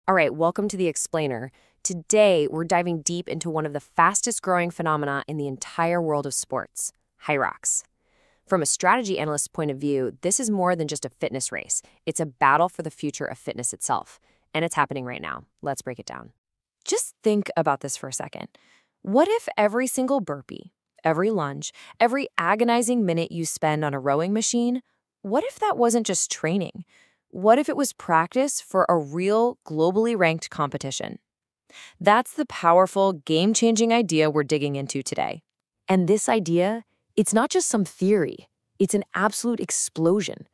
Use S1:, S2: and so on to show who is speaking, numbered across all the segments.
S1: All right, welcome to The Explainer. Today, we're diving deep into one of the fastest growing phenomena in the entire world of sports, Hyrox. From a strategy analyst's point of view, this is more than just a fitness race. It's a battle for the future of fitness itself. And it's happening right now. Let's break it down. Just think about this for a second. What if every single burpee, every lunge, every agonizing minute you spend on a rowing machine, what if that wasn't just training? What if it was practice for a real, globally ranked competition? That's the powerful, game-changing idea we're digging into today. And this idea, it's not just some theory. It's an absolute explosion.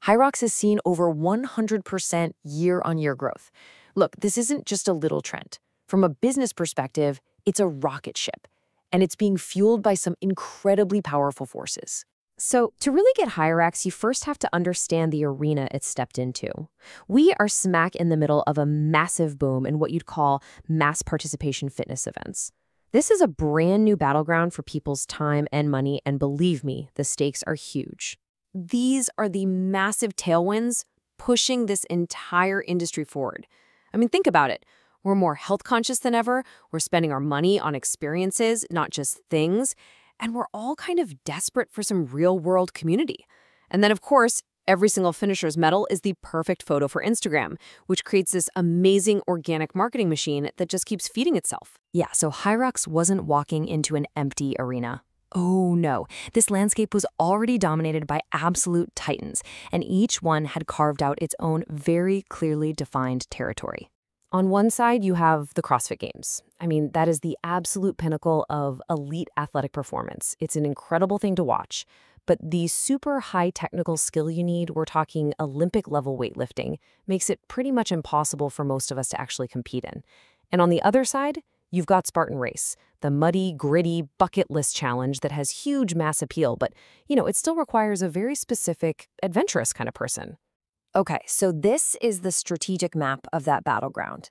S1: Hyrox has seen over 100% year-on-year growth. Look, this isn't just a little trend. From a business perspective, it's a rocket ship, and it's being fueled by some incredibly powerful forces. So, to really get Hyrox, you first have to understand the arena it stepped into. We are smack in the middle of a massive boom in what you'd call mass participation fitness events. This is a brand new battleground for people's time and money, and believe me, the stakes are huge. These are the massive tailwinds pushing this entire industry forward. I mean, think about it. We're more health conscious than ever. We're spending our money on experiences, not just things. And we're all kind of desperate for some real-world community. And then, of course, every single finisher's medal is the perfect photo for Instagram, which creates this amazing organic marketing machine that just keeps feeding itself. Yeah, so Hyrox wasn't walking into an empty arena. Oh no, this landscape was already dominated by absolute titans, and each one had carved out its own very clearly defined territory. On one side, you have the CrossFit Games. I mean, that is the absolute pinnacle of elite athletic performance. It's an incredible thing to watch. But the super high technical skill you need, we're talking Olympic-level weightlifting, makes it pretty much impossible for most of us to actually compete in. And on the other side, you've got Spartan Race, the muddy, gritty, bucket list challenge that has huge mass appeal, but, it still requires a very specific, adventurous kind of person. Okay, so this is the strategic map of that battleground.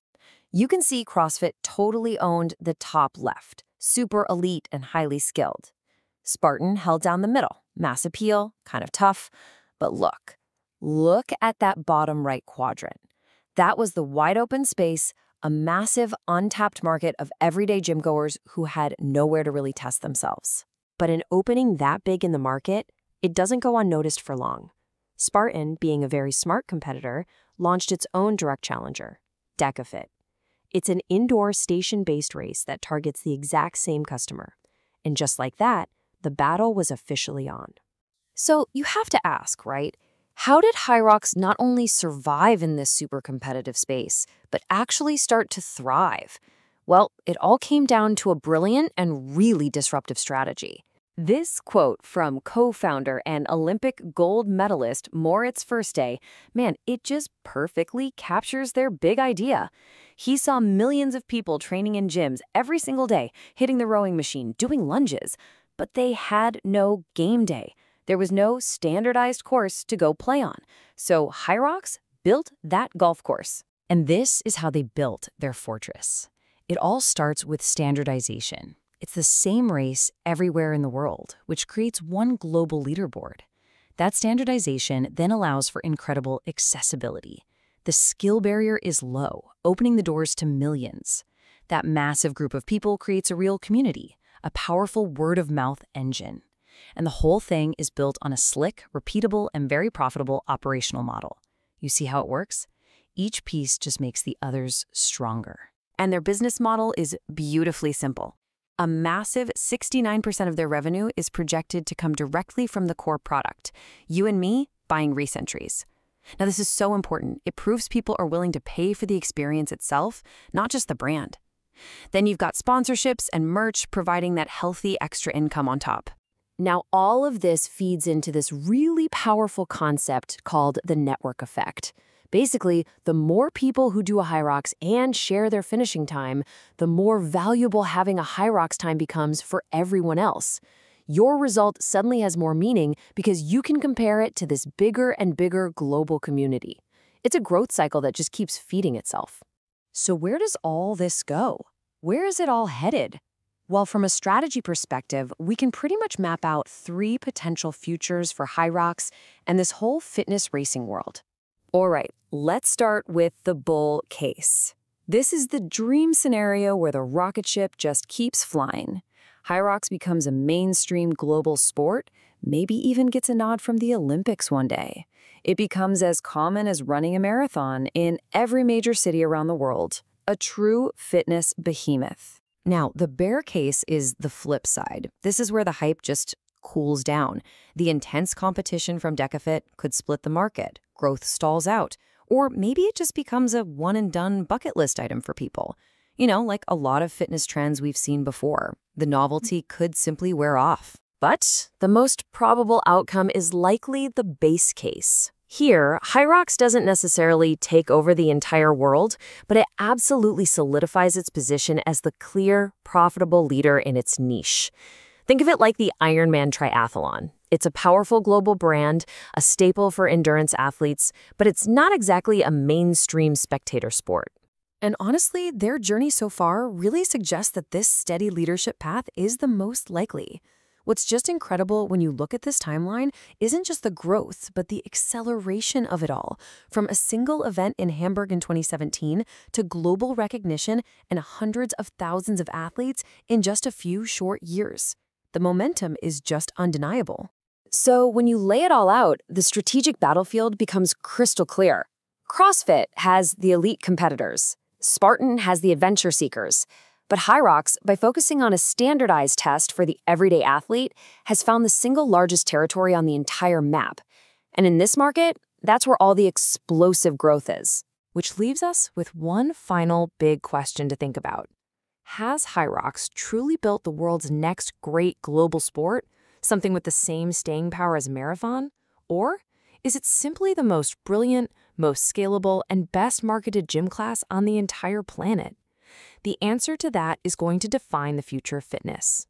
S1: You can see CrossFit totally owned the top left, super elite and highly skilled. Spartan held down the middle, mass appeal, kind of tough. But look at that bottom right quadrant. That was the wide open space, a massive untapped market of everyday gym goers who had nowhere to really test themselves. But an opening that big in the market, it doesn't go unnoticed for long. Spartan, being a very smart competitor, launched its own direct challenger, DecaFit. It's an indoor station-based race that targets the exact same customer. And just like that, the battle was officially on. So you have to ask, right? How did Hyrox not only survive in this super competitive space, but actually start to thrive? Well, it all came down to a brilliant and really disruptive strategy. This quote from co-founder and Olympic gold medalist Moritz Firstday, man, it just perfectly captures their big idea. He saw millions of people training in gyms every single day, hitting the rowing machine, doing lunges, but they had no game day. There was no standardized course to go play on. So Hyrox built that golf course. And this is how they built their fortress. It all starts with standardization. It's the same race everywhere in the world, which creates one global leaderboard. That standardization then allows for incredible accessibility. The skill barrier is low, opening the doors to millions. That massive group of people creates a real community, a powerful word-of-mouth engine. And the whole thing is built on a slick, repeatable, and very profitable operational model. You see how it works? Each piece just makes the others stronger. And their business model is beautifully simple. A massive 69% of their revenue is projected to come directly from the core product, you and me buying race entries. Now, this is so important. It proves people are willing to pay for the experience itself, not just the brand. Then you've got sponsorships and merch providing that healthy extra income on top. Now, all of this feeds into this really powerful concept called the network effect. Basically, the more people who do a Hyrox and share their finishing time, the more valuable having a Hyrox time becomes for everyone else. Your result suddenly has more meaning because you can compare it to this bigger and bigger global community. It's a growth cycle that just keeps feeding itself. So where does all this go? Where is it all headed? Well, from a strategy perspective, we can pretty much map out 3 potential futures for Hyrox and this whole fitness racing world. All right, let's start with the bull case. This is the dream scenario where the rocket ship just keeps flying. Hyrox becomes a mainstream global sport, maybe even gets a nod from the Olympics one day. It becomes as common as running a marathon in every major city around the world. A true fitness behemoth. Now, the bear case is the flip side. This is where the hype just cools down. The intense competition from DecaFit could split the market. Growth stalls out. Or maybe it just becomes a one-and-done bucket list item for people. You know, like a lot of fitness trends we've seen before. The novelty could simply wear off. But the most probable outcome is likely the base case. Here, Hyrox doesn't necessarily take over the entire world, but it absolutely solidifies its position as the clear, profitable leader in its niche. Think of it like the Ironman triathlon. It's a powerful global brand, a staple for endurance athletes, but it's not exactly a mainstream spectator sport. And honestly, their journey so far really suggests that this steady leadership path is the most likely. What's just incredible when you look at this timeline isn't just the growth, but the acceleration of it all. From a single event in Hamburg in 2017 to global recognition and hundreds of thousands of athletes in just a few short years. The momentum is just undeniable. So when you lay it all out, the strategic battlefield becomes crystal clear. CrossFit has the elite competitors. Spartan has the adventure seekers. But Hyrox, by focusing on a standardized test for the everyday athlete, has found the single largest territory on the entire map. And in this market, that's where all the explosive growth is. Which leaves us with one final big question to think about. Has Hyrox truly built the world's next great global sport? Something with the same staying power as marathon? Or is it simply the most brilliant, most scalable, and best marketed gym class on the entire planet? The answer to that is going to define the future of fitness.